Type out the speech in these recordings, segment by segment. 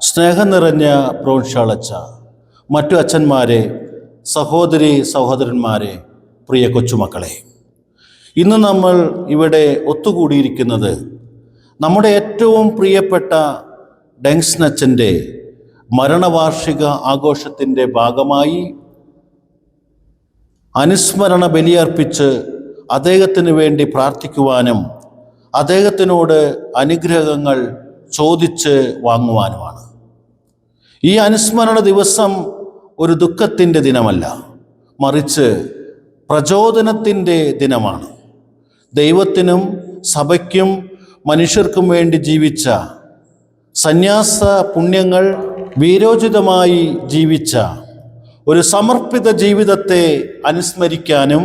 സ്നേഹം നിറഞ്ഞ പ്രോൺഷാളച്ച, മറ്റു അച്ഛന്മാരെ, സഹോദരി സഹോദരന്മാരെ, പ്രിയ കൊച്ചുമക്കളെ, ഇന്ന് നമ്മൾ ഇവിടെ ഒത്തുകൂടിയിരിക്കുന്നത് നമ്മുടെ ഏറ്റവും പ്രിയപ്പെട്ട ഡെങ്സ്നച്ചൻ്റെ മരണവാർഷിക ആഘോഷത്തിൻ്റെ ഭാഗമായി അനുസ്മരണ ബലിയർപ്പിച്ച് അദ്ദേഹത്തിന് വേണ്ടി പ്രാർത്ഥിക്കുവാനും അദ്ദേഹത്തിനോട് അനുഗ്രഹങ്ങൾ ചോദിച്ച് വാങ്ങുവാനുമാണ്. ഈ അനുസ്മരണ ദിവസം ഒരു ദുഃഖത്തിൻ്റെ ദിനമല്ല, മറിച്ച് പ്രചോദനത്തിൻ്റെ ദിനമാണ്. ദൈവത്തിനും സഭയ്ക്കും മനുഷ്യർക്കും വേണ്ടി ജീവിച്ച, സന്യാസ പുണ്യങ്ങൾ വീരോചിതമായി ജീവിച്ച ഒരു സമർപ്പിത ജീവിതത്തെ അനുസ്മരിക്കാനും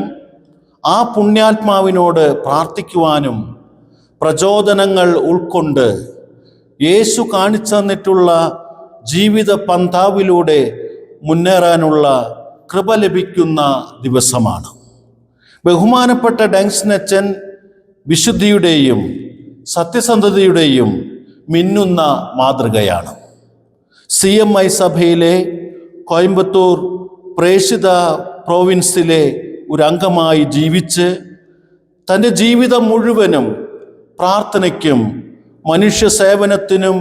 ആ പുണ്യാത്മാവിനോട് പ്രാർത്ഥിക്കുവാനും പ്രചോദനങ്ങൾ ഉൾക്കൊണ്ട് യേശു കാണിച്ചു തന്നിട്ടുള്ള ജീവിത പന്ഥാവിലൂടെ മുന്നേറാനുള്ള കൃപ ലഭിക്കുന്ന ദിവസമാണ്. ബഹുമാനപ്പെട്ട ഡെങ്സ്നച്ചൻ വിശുദ്ധിയുടെയും സത്യസന്ധതയുടെയും മിന്നുന്ന മാതൃകയാണ്. CMI സഭയിലെ കോയമ്പത്തൂർ പ്രേക്ഷിത പ്രോവിൻസിലെ ഒരു അംഗമായി ജീവിച്ച് തൻ്റെ ജീവിതം മുഴുവനും പ്രാർത്ഥനയ്ക്കും മനുഷ്യ സേവനത്തിനും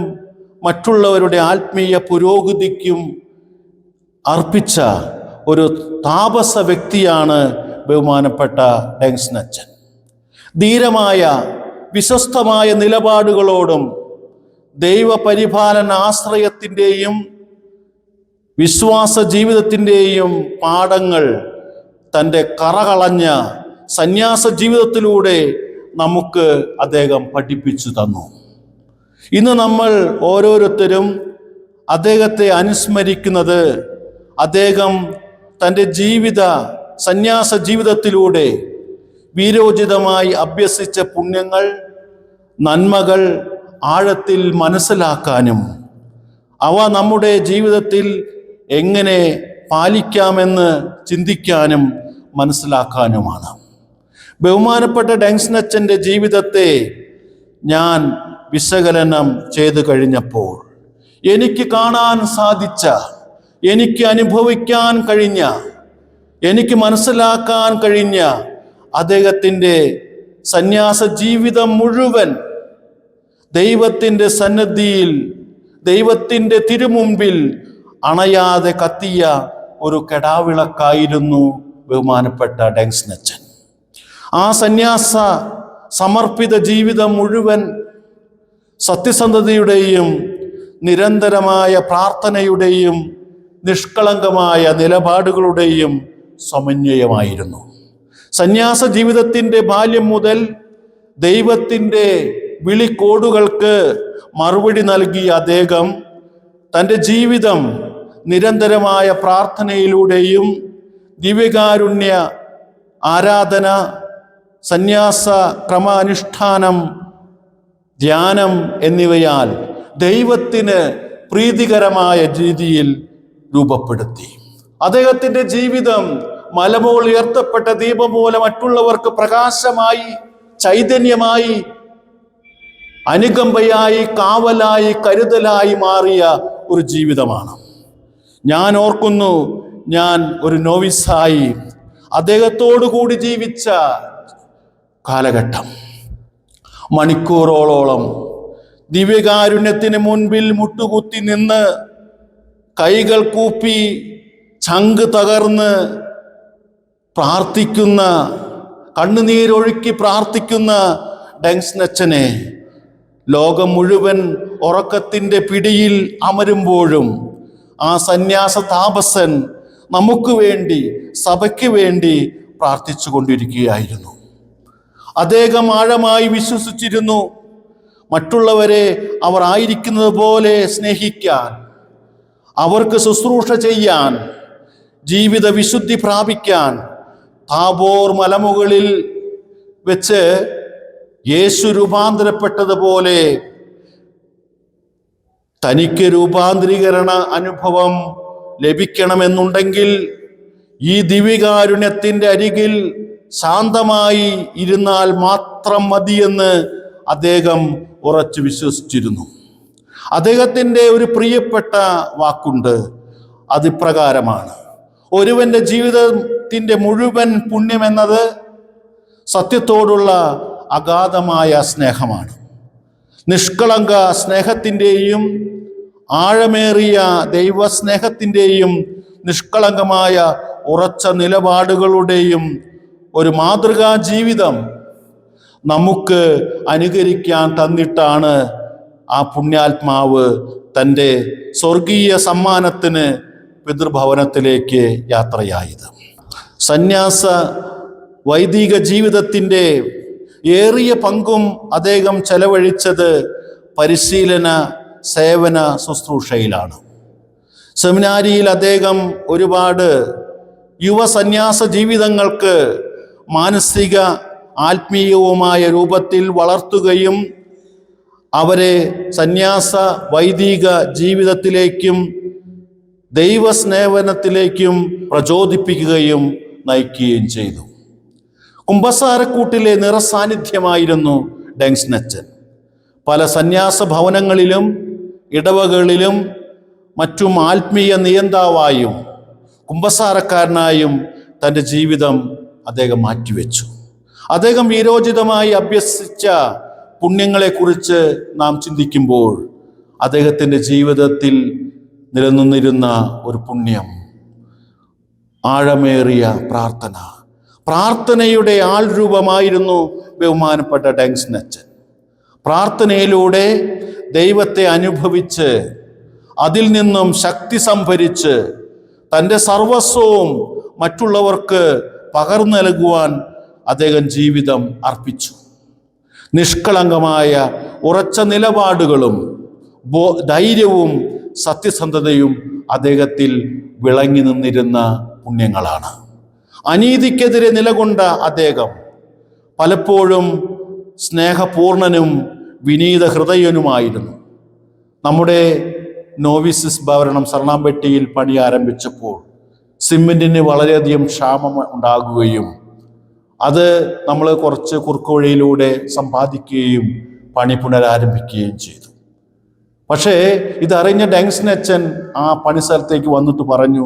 മറ്റുള്ളവരുടെ ആത്മീയ പുരോഗതിക്കും അർപ്പിച്ച ഒരു താപസ വ്യക്തിയാണ് ബഹുമാനപ്പെട്ട ഡെങ്സ്നച്ചൻ. ധീരമായ വിശ്വസ്തമായ നിലപാടുകളോടും ദൈവപരിപാലന ആശ്രയത്തിൻ്റെയും വിശ്വാസ ജീവിതത്തിൻ്റെയും പാഠങ്ങൾ തൻ്റെ കറകളഞ്ഞ സന്യാസ ജീവിതത്തിലൂടെ നമുക്ക് അദ്ദേഹം പഠിപ്പിച്ചു തന്നു. ഇന്ന് നമ്മൾ ഓരോരുത്തരും അദ്ദേഹത്തെ അനുസ്മരിക്കുന്നത് അദ്ദേഹം തൻ്റെ സന്യാസ ജീവിതത്തിലൂടെ വീരോചിതമായി അഭ്യസിച്ച പുണ്യങ്ങൾ, നന്മകൾ ആഴത്തിൽ മനസ്സിലാക്കാനും അവ നമ്മുടെ ജീവിതത്തിൽ എങ്ങനെ പാലിക്കാമെന്ന് ചിന്തിക്കാനും മനസ്സിലാക്കാനുമാണ്. ബഹുമാനപ്പെട്ട ഡെങ്സ്നച്ചൻ്റെ ജീവിതത്തെ ഞാൻ വിശകലനം ചെയ്തു കഴിഞ്ഞപ്പോൾ എനിക്ക് കാണാൻ സാധിച്ച, എനിക്ക് അനുഭവിക്കാൻ കഴിഞ്ഞ, എനിക്ക് മനസ്സിലാക്കാൻ കഴിഞ്ഞ അദ്ദേഹത്തിൻ്റെ സന്യാസ ജീവിതം മുഴുവൻ ദൈവത്തിൻ്റെ സന്നിധിയിൽ, ദൈവത്തിൻ്റെ തിരുമുമ്പിൽ അണയാതെ കത്തിയ ഒരു കെടാവിളക്കായിരുന്നു ബഹുമാനപ്പെട്ട ഡെങ്സ്നച്ചൻ. ആ സന്യാസ സമർപ്പിത ജീവിതം മുഴുവൻ സത്യസന്ധതയുടെയും നിരന്തരമായ പ്രാർത്ഥനയുടെയും നിഷ്കളങ്കമായ നിലപാടുകളുടെയും സമന്വയമായിരുന്നു. സന്യാസ ജീവിതത്തിൻ്റെ ബാല്യം മുതൽ ദൈവത്തിൻ്റെ വിളിക്കോടുകൾക്ക് മറുപടി നൽകിയ അദ്ദേഹം തൻ്റെ ജീവിതം നിരന്തരമായ പ്രാർത്ഥനയിലൂടെയും ദിവ്യകാരുണ്യ ആരാധന, സന്യാസ ക്രമാനുഷ്ഠാനം, ധ്യാനം എന്നിവയാൽ ദൈവത്തിന് പ്രീതികരമായ രീതിയിൽ രൂപപ്പെടുത്തി. അദ്ദേഹത്തിൻ്റെ ജീവിതം മലമുകൾ ഉയർത്തപ്പെട്ട ദീപം പോലെ മറ്റുള്ളവർക്ക് പ്രകാശമായി, ചൈതന്യമായി, അനുകമ്പയായി, കാവലായി, കരുതലായി മാറിയ ഒരു ജീവിതമാണ്. ഞാൻ ഓർക്കുന്നു, ഞാൻ ഒരു നോവിസായി അദ്ദേഹത്തോടു കൂടി ജീവിച്ച കാലഘട്ടം. മണിക്കൂറോളം ദിവ്യകാരുണ്യത്തിന് മുൻപിൽ മുട്ടുകുത്തി നിന്ന് കൈകൾ കൂപ്പി ചങ്ക് തകർന്ന് പ്രാർത്ഥിക്കുന്ന, കണ്ണുനീരൊഴുക്കി പ്രാർത്ഥിക്കുന്ന ഡെങ്സ്നച്ചനെ ലോകം മുഴുവൻ ഉറക്കത്തിൻ്റെ പിടിയിൽ അമരുമ്പോഴും ആ സന്യാസ താപസൻ നമുക്ക് വേണ്ടി, സഭയ്ക്ക് വേണ്ടി പ്രാർത്ഥിച്ചു കൊണ്ടിരിക്കുകയായിരുന്നു. അദ്ദേഹം ആഴമായി വിശ്വസിച്ചിരുന്നു, മറ്റുള്ളവരെ അവർ ആയിരിക്കുന്നത് പോലെ സ്നേഹിക്കാൻ, അവർക്ക് ശുശ്രൂഷ ചെയ്യാൻ, ജീവിത വിശുദ്ധി പ്രാപിക്കാൻ താബോർ മലമുകളിൽ വെച്ച് യേശു രൂപാന്തരപ്പെട്ടതുപോലെ തനിക്ക് രൂപാന്തരീകരണ അനുഭവം ലഭിക്കണമെന്നുണ്ടെങ്കിൽ ഈ ദിവ്യകാരുണ്യത്തിൻ്റെ അരികിൽ ശാന്തമായി ഇരുന്നാൽ മാത്രം മതിയെന്ന് അദ്ദേഹം ഉറച്ചു വിശ്വസിച്ചിരുന്നു. അദ്ദേഹത്തിൻ്റെ ഒരു പ്രിയപ്പെട്ട വാക്കുണ്ട്, അതിപ്രകാരമാണ്: ഒരുവന്റെ ജീവിതത്തിൻ്റെ മുഴുവൻ പുണ്യമെന്നത് സത്യത്തോടുള്ള അഗാധമായ സ്നേഹമാണ്. നിഷ്കളങ്ക സ്നേഹത്തിൻ്റെയും ആഴമേറിയ ദൈവസ്നേഹത്തിൻ്റെയും നിഷ്കളങ്കമായ ഉറച്ച നിലപാടുകളുടെയും ഒരു മാതൃകാ ജീവിതം നമുക്ക് അനുകരിക്കാൻ തന്നിട്ടാണ് ആ പുണ്യാത്മാവ് തൻ്റെ സ്വർഗീയ സമ്മാനത്തിന് പിതൃഭവനത്തിലേക്ക് യാത്രയായത്. സന്യാസ വൈദിക ജീവിതത്തിൻ്റെ ഏറിയ പങ്കും അദ്ദേഹം ചെലവഴിച്ചത് പരിശീലന സേവന ശുശ്രൂഷയിലാണ്. സെമിനാരിയിൽ അദ്ദേഹം ഒരുപാട് യുവസന്യാസ ജീവിതങ്ങൾക്ക് മാനസിക ആത്മീയവുമായ രൂപത്തിൽ വളർത്തുകയും അവരെ സന്യാസ വൈദിക ജീവിതത്തിലേക്കും ദൈവസ്നേഹത്തിലേക്കും പ്രചോദിപ്പിക്കുകയും നയിക്കുകയും ചെയ്തു. കുമ്പസാരക്കൂട്ടിലെ നിറസാന്നിധ്യമായിരുന്നു ഡെങ്സ്നച്ചൻ. പല സന്യാസ ഭവനങ്ങളിലും ഇടവകളിലും മറ്റും ആത്മീയ നിയന്താവായും കുമ്പസാരക്കാരനായും തൻ്റെ ജീവിതം അദ്ദേഹം മാറ്റിവെച്ചു. അദ്ദേഹം വീരോചിതമായി അഭ്യസിച്ച പുണ്യങ്ങളെക്കുറിച്ച് നാം ചിന്തിക്കുമ്പോൾ അദ്ദേഹത്തിൻ്റെ ജീവിതത്തിൽ നിലനിന്നിരുന്ന ഒരു പുണ്യം ആഴമേറിയ പ്രാർത്ഥനയുടെ ആൾരൂപമായിരുന്നു ബഹുമാനപ്പെട്ട ഡെങ്സ്നച്ചൻ. പ്രാർത്ഥനയിലൂടെ ദൈവത്തെ അനുഭവിച്ച് അതിൽ നിന്നും ശക്തി സംഭരിച്ച് തൻ്റെ സർവസ്വവും മറ്റുള്ളവർക്ക് പകർന്നു നൽകുവാൻ അദ്ദേഹം ജീവിതം അർപ്പിച്ചു. നിഷ്കളങ്കമായ ഉറച്ച നിലപാടുകളും ധൈര്യവും സത്യസന്ധതയും അദ്ദേഹത്തിൽ വിളങ്ങി നിന്നിരുന്ന പുണ്യങ്ങളാണ്. അനീതിക്കെതിരെ നിലകൊണ്ട അദ്ദേഹം പലപ്പോഴും സ്നേഹപൂർണനും വിനീത ഹൃദയനുമായിരുന്നു. നമ്മുടെ നോവിസിസ് ഭവനം സരണാംപെട്ടിയിൽ പണി ആരംഭിച്ചപ്പോൾ സിമെന്റിന് വളരെയധികം ക്ഷാമം ഉണ്ടാകുകയും അത് നമ്മൾ കുറച്ച് കുറുക്കുവഴിയിലൂടെ സമ്പാദിക്കുകയും പണി പുനരാരംഭിക്കുകയും ചെയ്തു. പക്ഷേ ഇതറിഞ്ഞ ഡെങ്സ്നച്ചൻ ആ പണിസ്ഥലത്തേക്ക് വന്നിട്ട് പറഞ്ഞു,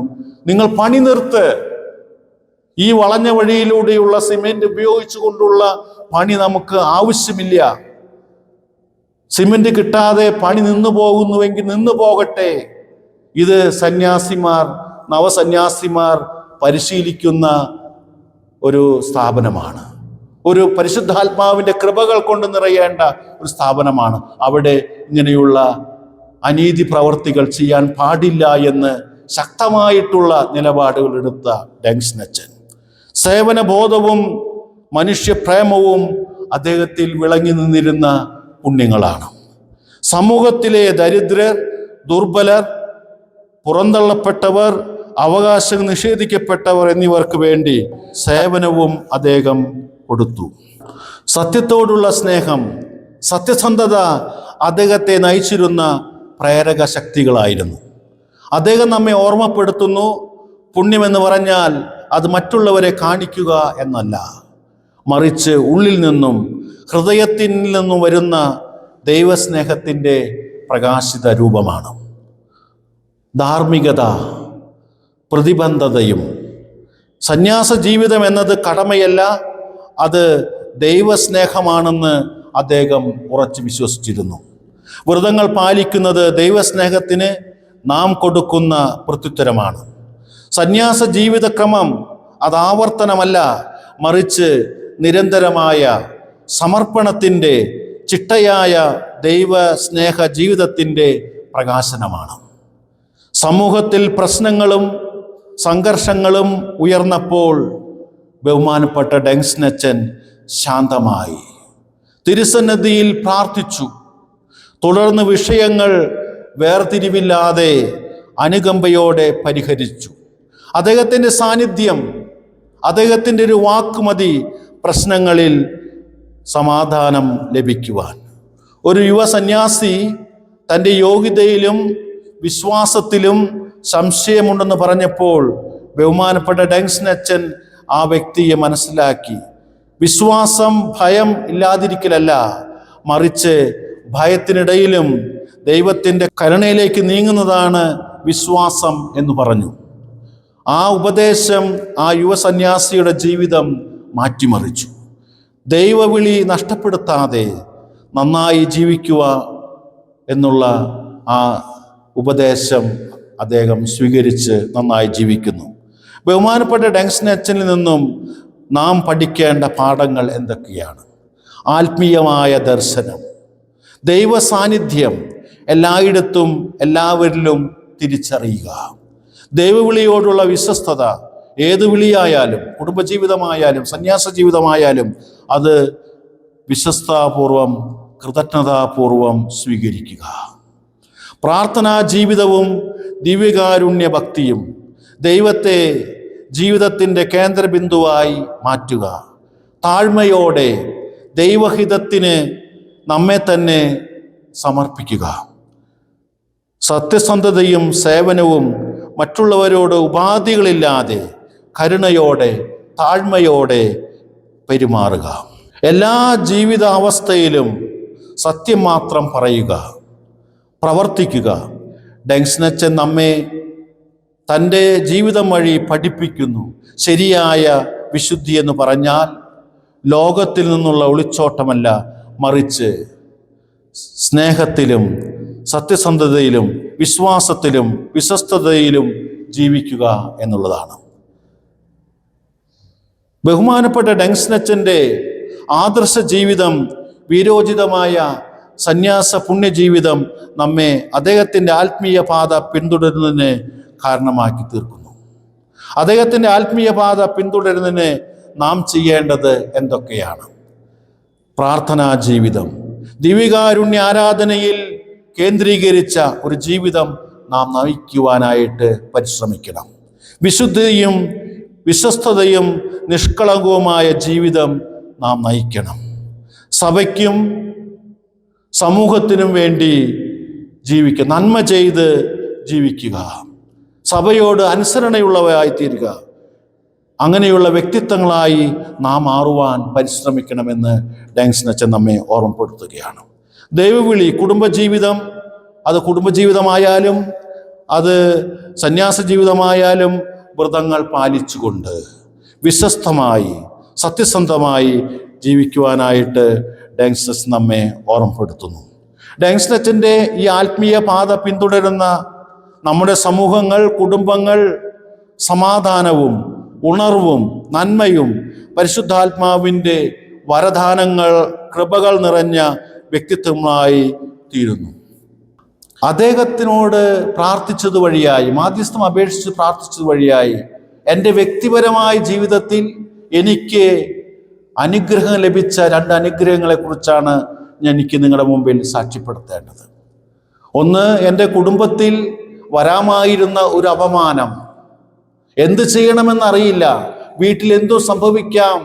നിങ്ങൾ പണി നിർത്ത്, ഈ വളഞ്ഞ വഴിയിലൂടെയുള്ള സിമെന്റ് ഉപയോഗിച്ചുകൊണ്ടുള്ള പണി നമുക്ക് ആവശ്യമില്ല. സിമെന്റ് കിട്ടാതെ പണി നിന്നു പോകുന്നുവെങ്കിൽ നിന്നു പോകട്ടെ. ഇത് നവസന്യാസിമാർ പരിശീലിക്കുന്ന ഒരു സ്ഥാപനമാണ്, ഒരു പരിശുദ്ധാത്മാവിൻ്റെ കൃപകൾ കൊണ്ട് നിറയേണ്ട ഒരു സ്ഥാപനമാണ്. അവിടെ ഇങ്ങനെയുള്ള അനീതി പ്രവർത്തികൾ ചെയ്യാൻ പാടില്ല എന്ന് ശക്തമായിട്ടുള്ള നിലപാടുകൾ എടുത്ത ഡെങ്സ്നച്ചൻ സേവനബോധവും മനുഷ്യപ്രേമവും അദ്ദേഹത്തിൽ വിളങ്ങി നിന്നിരുന്ന പുണ്യങ്ങളാണ്. സമൂഹത്തിലെ ദരിദ്രർ, ദുർബലർ, പുറന്തള്ളപ്പെട്ടവർ, അവകാശം നിഷേധിക്കപ്പെട്ടവർ എന്നിവർക്ക് വേണ്ടി സേവനവും അദ്ദേഹം കൊടുത്തു. സത്യത്തോടുള്ള സ്നേഹം, സത്യസന്ധത അദ്ദേഹത്തെ നയിച്ചിരുന്ന പ്രേരക ശക്തികളായിരുന്നു. അദ്ദേഹം നമ്മെ ഓർമ്മപ്പെടുത്തുന്നു, പുണ്യമെന്ന് പറഞ്ഞാൽ അത് മറ്റുള്ളവരെ കാണിക്കുക എന്നല്ല, മറിച്ച് ഉള്ളിൽ നിന്നും ഹൃദയത്തിൽ നിന്നും വരുന്ന ദൈവസ്നേഹത്തിൻ്റെ പ്രകാശിത രൂപമാണ്. ധാർമ്മികത, പ്രതിബദ്ധതയും. സന്യാസ ജീവിതം എന്നത് കടമയല്ല, അത് ദൈവസ്നേഹമാണെന്ന് അദ്ദേഹം ഉറച്ചു വിശ്വസിച്ചിരുന്നു. വ്രതങ്ങൾ പാലിക്കുന്നത് ദൈവസ്നേഹത്തിന് നാം കൊടുക്കുന്ന പ്രത്യുത്തരമാണ്. സന്യാസ ജീവിതക്രമം അത് ആവർത്തനമല്ല, മറിച്ച് നിരന്തരമായ സമർപ്പണത്തിൻ്റെ ചിട്ടയായ ദൈവസ്നേഹ ജീവിതത്തിൻ്റെ പ്രകാശനമാണ്. സമൂഹത്തിൽ പ്രശ്നങ്ങളും സംഘർഷങ്ങളും ഉയർന്നപ്പോൾ ബഹുമാനപ്പെട്ട ഡെങ്സ്നച്ചൻ ശാന്തമായി തിരുസന്നിധിയിൽ പ്രാർത്ഥിച്ചു. തുടർന്ന് വിഷയങ്ങൾ വേർതിരിവില്ലാതെ അനുകമ്പയോടെ പരിഹരിച്ചു. അദ്ദേഹത്തിൻ്റെ സാന്നിധ്യം, അദ്ദേഹത്തിൻ്റെ ഒരു വാക്കുമതി പ്രശ്നങ്ങളിൽ സമാധാനം ലഭിക്കുവാൻ. ഒരു യുവസന്യാസി തൻ്റെ യോഗ്യതയിലും വിശ്വാസത്തിലും സംശയമുണ്ടെന്ന് പറഞ്ഞപ്പോൾ ബഹുമാനപ്പെട്ട ഡെങ്സ്നച്ചൻ ആ വ്യക്തിയെ മനസ്സിലാക്കി. വിശ്വാസം ഭയം ഇല്ലാതിരിക്കലല്ല, മറിച്ച് ഭയത്തിനിടയിലും ദൈവത്തിൻ്റെ കരുണയിലേക്ക് നീങ്ങുന്നതാണ് വിശ്വാസം എന്ന് പറഞ്ഞു. ആ ഉപദേശം ആ യുവസന്യാസിയുടെ ജീവിതം മാറ്റിമറിച്ചു. ദൈവവിളി നഷ്ടപ്പെടുത്താതെ നന്നായി ജീവിക്കുക എന്നുള്ള ആ ഉപദേശം അദ്ദേഹം സ്വീകരിച്ച് നന്നായി ജീവിക്കുന്നു. ബഹുമാനപ്പെട്ട ഡങ്സ്റ്റൺ അച്ഛനിൽ നിന്നും നാം പഠിക്കേണ്ട പാഠങ്ങൾ എന്തൊക്കെയാണ്? ആത്മീയമായ ദർശനം, ദൈവ സാന്നിധ്യം എല്ലായിടത്തും എല്ലാവരിലും തിരിച്ചറിയുക, ദൈവവിളിയോടുള്ള വിശ്വസ്തത. ഏത് വിളിയായാലും, കുടുംബജീവിതമായാലും സന്യാസ ജീവിതമായാലും, അത് വിശ്വസ്താപൂർവം കൃതജ്ഞതാപൂർവം സ്വീകരിക്കുക. പ്രാർത്ഥനാ ജീവിതവും ദിവ്യകാരുണ്യ ഭക്തിയും ദൈവത്തെ ജീവിതത്തിൻ്റെ കേന്ദ്രബിന്ദുവായി മാറ്റുക. താഴ്മയോടെ ദൈവഹിതത്തിന് നമ്മെ തന്നെ സമർപ്പിക്കുക. സത്യസന്ധതയും സേവനവും മറ്റുള്ളവരോട് ഉപാധികളില്ലാതെ കരുണയോടെ താഴ്മയോടെ പെരുമാറുക. എല്ലാ ജീവിതാവസ്ഥയിലും സത്യം മാത്രം പറയുക, പ്രവർത്തിക്കുക. ഡങ്സ്റ്റൺ അച്ഛൻ നമ്മെ തൻ്റെ ജീവിതം വഴി പഠിപ്പിക്കുന്നു. ശരിയായ വിശുദ്ധി എന്ന് പറഞ്ഞാൽ ലോകത്തിൽ നിന്നുള്ള ഒളിച്ചോട്ടമല്ല, മറിച്ച് സ്നേഹത്തിലും സത്യസന്ധതയിലും വിശ്വാസത്തിലും വിശ്വസ്തതയിലും ജീവിക്കുക എന്നുള്ളതാണ്. ബഹുമാനപ്പെട്ട ഡങ്സ്റ്റൺ അച്ഛൻ്റെ ആദർശ ജീവിതം, വീരോചിതമായ സന്യാസ പുണ്യജീവിതം നമ്മെ അദ്ദേഹത്തിൻ്റെ ആത്മീയ പാത പിന്തുടരുന്നതിന് കാരണമാക്കി തീർക്കുന്നു. അദ്ദേഹത്തിൻ്റെ ആത്മീയ പാത പിന്തുടരുന്നതിന് നാം ചെയ്യേണ്ടത് എന്തൊക്കെയാണ്? പ്രാർത്ഥനാ ജീവിതം, ദിവ്യകാരുണ്യ ആരാധനയിൽ കേന്ദ്രീകരിച്ച ഒരു ജീവിതം നാം നയിക്കുവാനായിട്ട് പരിശ്രമിക്കണം. വിശുദ്ധിയും വിശ്വസ്തതയും നിഷ്കളങ്കവുമായ ജീവിതം നാം നയിക്കണം. സഭയ്ക്കും സമൂഹത്തിനും വേണ്ടി ജീവിക്കുക, നന്മ ചെയ്ത് ജീവിക്കുക, സഭയോട് അനുസരണയുള്ളവരായി തീരുക. അങ്ങനെയുള്ള വ്യക്തിത്വങ്ങളായി നാം മാറുവാൻ പരിശ്രമിക്കണമെന്ന് ഡങ്സ്റ്റൺ അച്ഛൻ നമ്മെ ഓർമ്മപ്പെടുത്തുകയാണ്. ദൈവവിളി, കുടുംബജീവിതം, അത് കുടുംബജീവിതമായാലും അത് സന്യാസ ജീവിതമായാലും വ്രതങ്ങൾ പാലിച്ചുകൊണ്ട് വിശ്വസ്തമായി സത്യസന്ധമായി ജീവിക്കുവാനായിട്ട് ഡങ്സ്റ്റൺ അച്ഛൻ നമ്മെ ഓർമ്മപ്പെടുത്തുന്നു. ഡങ്സ്റ്റൺ അച്ഛൻ്റെ ഈ ആത്മീയ പാത പിന്തുടരുന്ന നമ്മുടെ സമൂഹങ്ങൾ, കുടുംബങ്ങൾ സമാധാനവും ഉണർവും നന്മയും പരിശുദ്ധാത്മാവിൻ്റെ വരദാനങ്ങൾ, കൃപകൾ നിറഞ്ഞ വ്യക്തിത്വങ്ങളായി തീരുന്നു. അദ്ദേഹത്തിനോട് പ്രാർത്ഥിച്ചത് വഴിയായി, മാധ്യസ്ഥം അപേക്ഷിച്ച് പ്രാർത്ഥിച്ചത് വഴിയായി എൻ്റെ വ്യക്തിപരമായ ജീവിതത്തിൽ എനിക്ക് അനുഗ്രഹം ലഭിച്ച 2 അനുഗ്രഹങ്ങളെക്കുറിച്ചാണ് എനിക്ക് നിങ്ങളുടെ മുമ്പിൽ സാക്ഷ്യപ്പെടുത്തേണ്ടത്. ഒന്ന്, എൻ്റെ കുടുംബത്തിൽ വരാമായിരുന്ന ഒരു അപമാനം, എന്ത് ചെയ്യണമെന്നറിയില്ല, വീട്ടിൽ എന്തോ സംഭവിക്കാം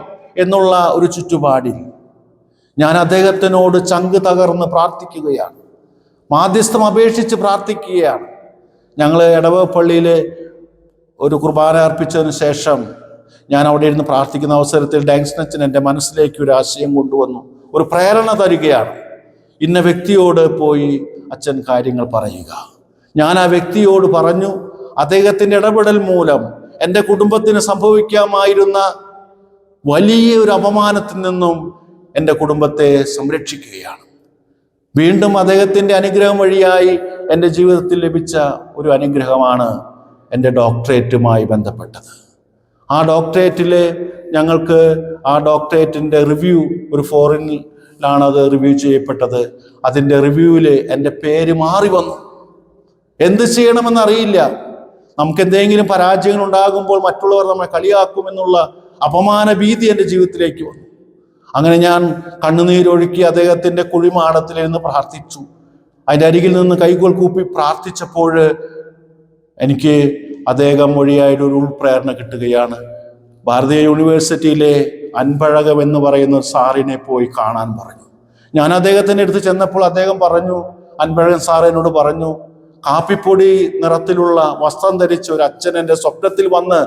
എന്നുള്ള ഒരു ചുറ്റുപാടിൽ ഞാൻ അദ്ദേഹത്തിനോട് ചങ്ക് തകർന്ന് പ്രാർത്ഥിക്കുകയാണ്, മാധ്യസ്ഥം അപേക്ഷിച്ച് പ്രാർത്ഥിക്കുകയാണ്. ഞങ്ങൾ ഇടവക പള്ളിയിൽ ഒരു കുർബാന അർപ്പിച്ചതിന് ശേഷം ഞാൻ അവിടെ ഇരുന്ന് പ്രാർത്ഥിക്കുന്ന അവസരത്തിൽ ഡങ്സ്റ്റൺ അച്ഛൻ എൻ്റെ മനസ്സിലേക്ക് ഒരു ആശയം കൊണ്ടുവന്നു, ഒരു പ്രേരണ തരികയാണ്. ഇന്ന വ്യക്തിയോട് പോയി അച്ഛൻ കാര്യങ്ങൾ പറയുക. ഞാൻ ആ വ്യക്തിയോട് പറഞ്ഞു. അദ്ദേഹത്തിൻ്റെ ഇടപെടൽ മൂലം എൻ്റെ കുടുംബത്തിന് സംഭവിക്കാമായിരുന്ന വലിയ ഒരു അപമാനത്തിൽ നിന്നും എൻ്റെ കുടുംബത്തെ സംരക്ഷിക്കുകയാണ്. വീണ്ടും അദ്ദേഹത്തിൻ്റെ അനുഗ്രഹം വഴിയായി എൻ്റെ ജീവിതത്തിൽ ലഭിച്ച ഒരു അനുഗ്രഹമാണ് എൻ്റെ ഡോക്ടറേറ്റുമായി ബന്ധപ്പെട്ടത്. ആ ഡോക്ടറേറ്റിൽ ഞങ്ങൾക്ക് ആ ഡോക്ടറേറ്റിൻ്റെ റിവ്യൂ, ഒരു ഫോറിനിലാണ് അത് റിവ്യൂ ചെയ്യപ്പെട്ടത്. അതിൻ്റെ റിവ്യൂവിൽ എൻ്റെ പേര് മാറി വന്നു. എന്ത് ചെയ്യണമെന്നറിയില്ല. നമുക്ക് എന്തെങ്കിലും പരാജയങ്ങൾ ഉണ്ടാകുമ്പോൾ മറ്റുള്ളവർ നമ്മെ കളിയാക്കുമെന്നുള്ള അപമാന ഭീതി എൻ്റെ ജീവിതത്തിലേക്ക് വന്നു. അങ്ങനെ ഞാൻ കണ്ണുനീരൊഴുക്കി അദ്ദേഹത്തിൻ്റെ കുഴിമാടത്തിൽ നിന്ന് പ്രാർത്ഥിച്ചു. അതിൻ്റെ അരികിൽ നിന്ന് കൈകൾ കൂപ്പി പ്രാർത്ഥിച്ചപ്പോൾ എനിക്ക് അദ്ദേഹം വഴിയായിട്ട് ഒരു ഉൾപ്രേരണ കിട്ടുകയാണ്. ഭാരതീയ യൂണിവേഴ്സിറ്റിയിലെ അൻപഴകം എന്ന് പറയുന്ന സാറിനെ പോയി കാണാൻ പറഞ്ഞു. ഞാൻ അദ്ദേഹത്തിൻ്റെ അടുത്ത് ചെന്നപ്പോൾ അദ്ദേഹം പറഞ്ഞു, അൻപഴകൻ സാർ എന്നോട് പറഞ്ഞു, കാപ്പിപ്പൊടി നിറത്തിലുള്ള വസ്ത്രം ധരിച്ച ഒരു അച്ഛൻ എൻ്റെ സ്വപ്നത്തിൽ വന്ന്,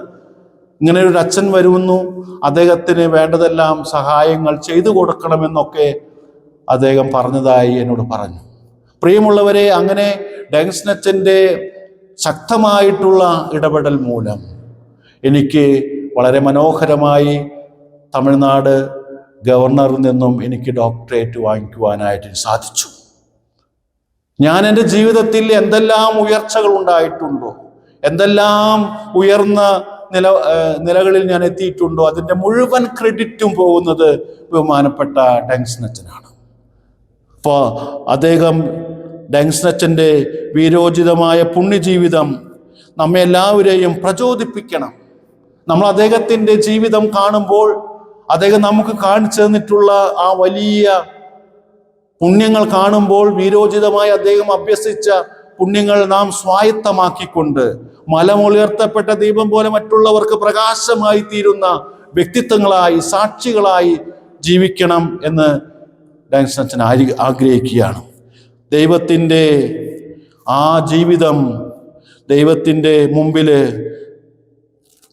ഇങ്ങനെ ഒരു അച്ഛൻ വരുന്നു, അദ്ദേഹത്തിന് വേണ്ടതെല്ലാം സഹായങ്ങൾ ചെയ്തു കൊടുക്കണമെന്നൊക്കെ അദ്ദേഹം പറഞ്ഞതായി എന്നോട് പറഞ്ഞു. പ്രിയമുള്ളവരെ, അങ്ങനെ ഡെൻസ്നച്ചൻ്റെ ശക്തമായിട്ടുള്ള ഇടപെടൽ മൂലം എനിക്ക് വളരെ മനോഹരമായി തമിഴ്നാട് ഗവർണറിൽ നിന്നും എനിക്ക് ഡോക്ടറേറ്റ് വാങ്ങിക്കുവാനായിട്ട് സാധിച്ചു. ഞാൻ എൻ്റെ ജീവിതത്തിൽ എന്തെല്ലാം ഉയർച്ചകൾ ഉണ്ടായിട്ടുണ്ടോ, എന്തെല്ലാം ഉയർന്ന നിലകളിൽ ഞാൻ എത്തിയിട്ടുണ്ടോ, അതിൻ്റെ മുഴുവൻ ക്രെഡിറ്റും പോകുന്നത് ബഹുമാനപ്പെട്ട ഡെൻസ്നച്ചനാണ്. അപ്പോൾ അദ്ദേഹം ഡെൻസ്നച്ചൻ്റെ വീരോചിതമായ പുണ്യജീവിതം നമ്മെ എല്ലാവരെയും പ്രചോദിപ്പിക്കണം. നമ്മൾ അദ്ദേഹത്തിൻ്റെ ജീവിതം കാണുമ്പോൾ അദ്ദേഹം നമുക്ക് കാണിച്ചു തന്നിട്ടുള്ള ആ വലിയ പുണ്യങ്ങൾ കാണുമ്പോൾ, വീരോചിതമായി അദ്ദേഹം അഭ്യസിച്ച പുണ്യങ്ങൾ നാം സ്വായത്തമാക്കിക്കൊണ്ട് മലമുയർത്തപ്പെട്ട ദീപം പോലെ മറ്റുള്ളവർക്ക് പ്രകാശമായി തീരുന്ന വ്യക്തിത്വങ്ങളായി, സാക്ഷികളായി ജീവിക്കണം എന്ന് ഡെൻസ്നച്ചൻ ആഗ്രഹിക്കുകയാണ്. ദൈവത്തിൻ്റെ ആ ജീവിതം ദൈവത്തിൻ്റെ മുമ്പിൽ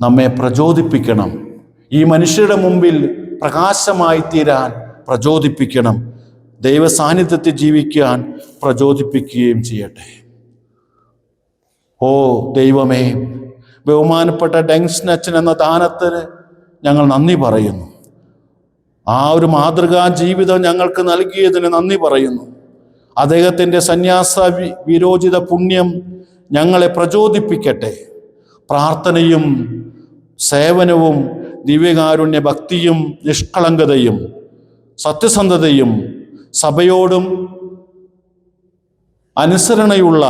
നമ്മെ പ്രചോദിപ്പിക്കണം. ഈ മനുഷ്യരുടെ മുമ്പിൽ പ്രകാശമായി തീരാൻ പ്രചോദിപ്പിക്കണം. ദൈവ സാന്നിധ്യത്തിൽ ജീവിക്കാൻ പ്രചോദിപ്പിക്കുകയും ചെയ്യട്ടെ. ഓ ദൈവമേ, ബഹുമാനപ്പെട്ട ഡെൻസ്നച്ചൻ എന്ന ദാനത്തിന് ഞങ്ങൾ നന്ദി പറയുന്നു. ആ ഒരു മാതൃകാ ജീവിതം ഞങ്ങൾക്ക് നൽകിയതിന് നന്ദി പറയുന്നു. അദ്ദേഹത്തിൻ്റെ സന്യാസ വിരോചിത പുണ്യം ഞങ്ങളെ പ്രചോദിപ്പിക്കട്ടെ. പ്രാർത്ഥനയും സേവനവും ദിവ്യകാരുണ്യ ഭക്തിയും നിഷ്കളങ്കതയും സത്യസന്ധതയും സഭയോടും അനുസരണയുള്ള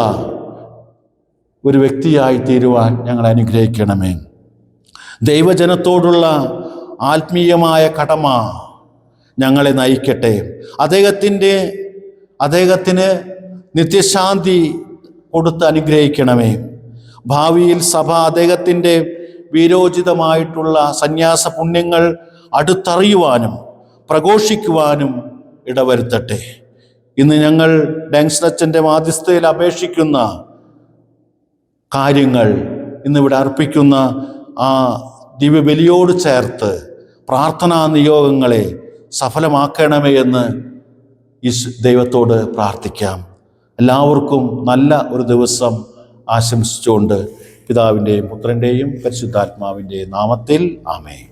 ഒരു വ്യക്തിയായി തീരുവാൻ ഞങ്ങൾ അനുഗ്രഹിക്കണമേ. ദൈവജനത്തോടുള്ള ആത്മീയമായ കടമ ഞങ്ങളെ നയിക്കട്ടെ. അദ്ദേഹത്തിന് നിത്യശാന്തി കൊടുത്ത് അനുഗ്രഹിക്കണമേ. ഭാവിയിൽ സഭ അദ്ദേഹത്തിൻ്റെ വീരോചിതമായിട്ടുള്ള സന്യാസ പുണ്യങ്ങൾ അടുത്തറിയുവാനും പ്രഘോഷിക്കുവാനും ഇടവരുത്തട്ടെ. ഇന്ന് ഞങ്ങൾ ഡെൻസ്നച്ചൻ്റെ മാധ്യസ്ഥയിൽ അപേക്ഷിക്കുന്ന കാര്യങ്ങൾ, ഇന്നിവിടെ അർപ്പിക്കുന്ന ആ ദിവ്യബലിയോട് ചേർത്ത് പ്രാർത്ഥനാ നിയോഗങ്ങളെ സഫലമാക്കണമേ എന്ന് ദൈവത്തോട് പ്രാർത്ഥിക്കാം. എല്ലാവർക്കും നല്ല ഒരു ദിവസം ആശംസിച്ചുകൊണ്ട് പിതാവിൻ്റെയും പുത്രൻ്റെയും പരിശുദ്ധാത്മാവിൻ്റെയും നാമത്തിൽ ആമേൻ.